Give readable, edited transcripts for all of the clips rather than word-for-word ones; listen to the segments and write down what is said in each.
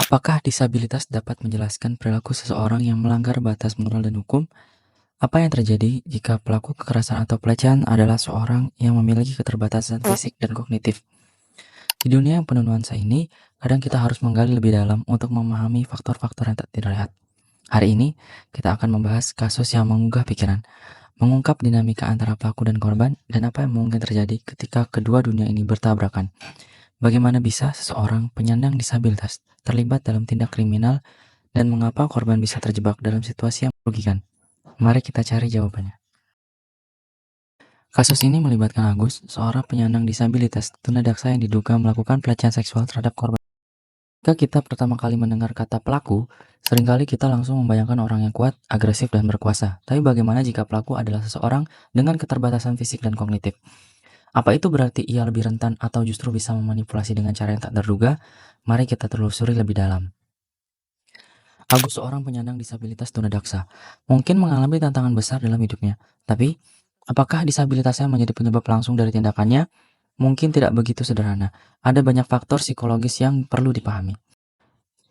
Apakah disabilitas dapat menjelaskan perilaku seseorang yang melanggar batas moral dan hukum? Apa yang terjadi jika pelaku kekerasan atau pelecehan adalah seorang yang memiliki keterbatasan fisik dan kognitif? Di dunia yang penuh nuansa ini, kadang kita harus menggali lebih dalam untuk memahami faktor-faktor yang tak terlihat. Hari ini, kita akan membahas kasus yang menggugah pikiran, mengungkap dinamika antara pelaku dan korban, dan apa yang mungkin terjadi ketika kedua dunia ini bertabrakan. Bagaimana bisa seseorang penyandang disabilitas terlibat dalam tindak kriminal dan mengapa korban bisa terjebak dalam situasi yang merugikan? Mari kita cari jawabannya. Kasus ini melibatkan Agus, seorang penyandang disabilitas tunadaksa yang diduga melakukan pelecehan seksual terhadap korban. Jika kita pertama kali mendengar kata pelaku, seringkali kita langsung membayangkan orang yang kuat, agresif, dan berkuasa. Tapi bagaimana jika pelaku adalah seseorang dengan keterbatasan fisik dan kognitif? Apa itu berarti ia lebih rentan atau justru bisa memanipulasi dengan cara yang tak terduga? Mari kita telusuri lebih dalam. Agus seorang penyandang disabilitas tunadaksa, mungkin mengalami tantangan besar dalam hidupnya. Tapi, apakah disabilitasnya menjadi penyebab langsung dari tindakannya? Mungkin tidak begitu sederhana. Ada banyak faktor psikologis yang perlu dipahami.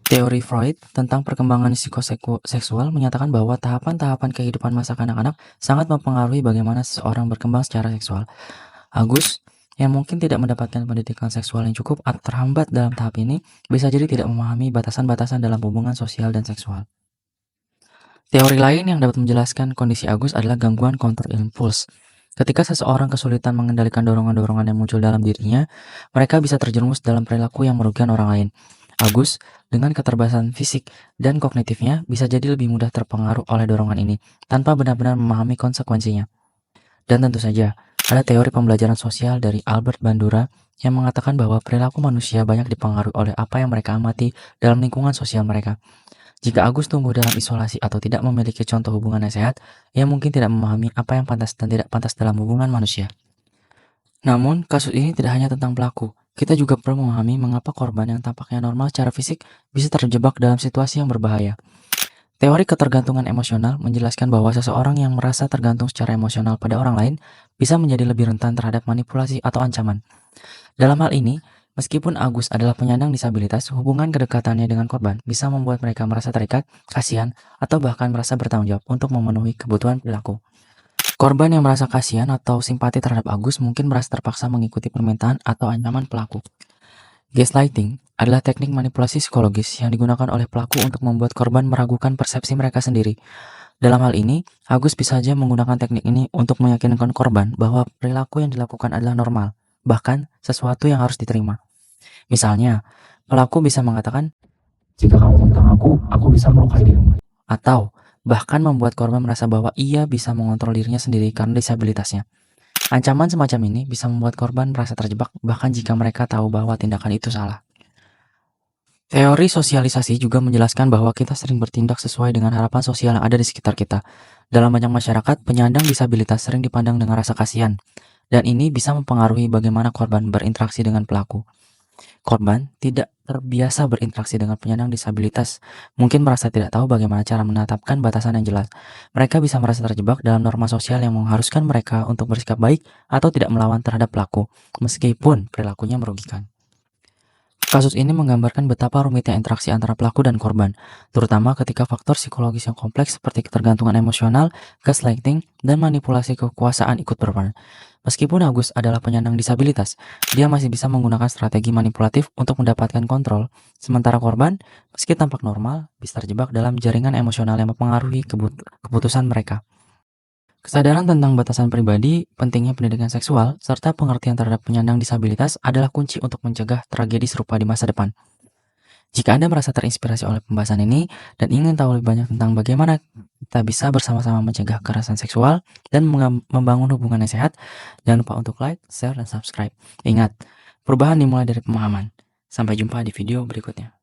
Teori Freud tentang perkembangan psikoseksual menyatakan bahwa tahapan-tahapan kehidupan masa kanak-kanak sangat mempengaruhi bagaimana seseorang berkembang secara seksual. Agus, yang mungkin tidak mendapatkan pendidikan seksual yang cukup atau terhambat dalam tahap ini, bisa jadi tidak memahami batasan-batasan dalam hubungan sosial dan seksual. Teori lain yang dapat menjelaskan kondisi Agus adalah gangguan counter impuls. Ketika seseorang kesulitan mengendalikan dorongan-dorongan yang muncul dalam dirinya, mereka bisa terjerumus dalam perilaku yang merugikan orang lain. Agus, dengan keterbatasan fisik dan kognitifnya, bisa jadi lebih mudah terpengaruh oleh dorongan ini, tanpa benar-benar memahami konsekuensinya. Dan tentu saja, ada teori pembelajaran sosial dari Albert Bandura yang mengatakan bahwa perilaku manusia banyak dipengaruhi oleh apa yang mereka amati dalam lingkungan sosial mereka. Jika Agus tumbuh dalam isolasi atau tidak memiliki contoh hubungan yang sehat, ia mungkin tidak memahami apa yang pantas dan tidak pantas dalam hubungan manusia. Namun, kasus ini tidak hanya tentang pelaku. Kita juga perlu memahami mengapa korban yang tampaknya normal secara fisik bisa terjebak dalam situasi yang berbahaya. Teori ketergantungan emosional menjelaskan bahwa seseorang yang merasa tergantung secara emosional pada orang lain bisa menjadi lebih rentan terhadap manipulasi atau ancaman. Dalam hal ini, meskipun Agus adalah penyandang disabilitas, hubungan kedekatannya dengan korban bisa membuat mereka merasa terikat, kasihan, atau bahkan merasa bertanggung jawab untuk memenuhi kebutuhan perilaku. Korban yang merasa kasihan atau simpati terhadap Agus mungkin merasa terpaksa mengikuti permintaan atau ancaman pelaku. Gaslighting adalah teknik manipulasi psikologis yang digunakan oleh pelaku untuk membuat korban meragukan persepsi mereka sendiri. Dalam hal ini, Agus bisa saja menggunakan teknik ini untuk meyakinkan korban bahwa perilaku yang dilakukan adalah normal, bahkan sesuatu yang harus diterima. Misalnya, pelaku bisa mengatakan, "Jika kamu tentang aku bisa melukai dirimu." Atau, bahkan membuat korban merasa bahwa ia bisa mengontrol dirinya sendiri karena disabilitasnya. Ancaman semacam ini bisa membuat korban merasa terjebak bahkan jika mereka tahu bahwa tindakan itu salah. Teori sosialisasi juga menjelaskan bahwa kita sering bertindak sesuai dengan harapan sosial yang ada di sekitar kita. Dalam banyak masyarakat, penyandang disabilitas sering dipandang dengan rasa kasihan, dan ini bisa mempengaruhi bagaimana korban berinteraksi dengan pelaku. Korban tidak terbiasa berinteraksi dengan penyandang disabilitas, mungkin merasa tidak tahu bagaimana cara menetapkan batasan yang jelas. Mereka bisa merasa terjebak dalam norma sosial yang mengharuskan mereka untuk bersikap baik atau tidak melawan terhadap pelaku, meskipun perilakunya merugikan. Kasus ini menggambarkan betapa rumitnya interaksi antara pelaku dan korban, terutama ketika faktor psikologis yang kompleks seperti ketergantungan emosional, gaslighting, dan manipulasi kekuasaan ikut berperan. Meskipun Agus adalah penyandang disabilitas, dia masih bisa menggunakan strategi manipulatif untuk mendapatkan kontrol, sementara korban, meski tampak normal, bisa terjebak dalam jaringan emosional yang mempengaruhi keputusan mereka. Kesadaran tentang batasan pribadi, pentingnya pendidikan seksual, serta pengertian terhadap penyandang disabilitas adalah kunci untuk mencegah tragedi serupa di masa depan. Jika Anda merasa terinspirasi oleh pembahasan ini dan ingin tahu lebih banyak tentang bagaimana kita bisa bersama-sama mencegah kekerasan seksual dan membangun hubungan yang sehat, jangan lupa untuk like, share, dan subscribe. Ingat, perubahan dimulai dari pemahaman. Sampai jumpa di video berikutnya.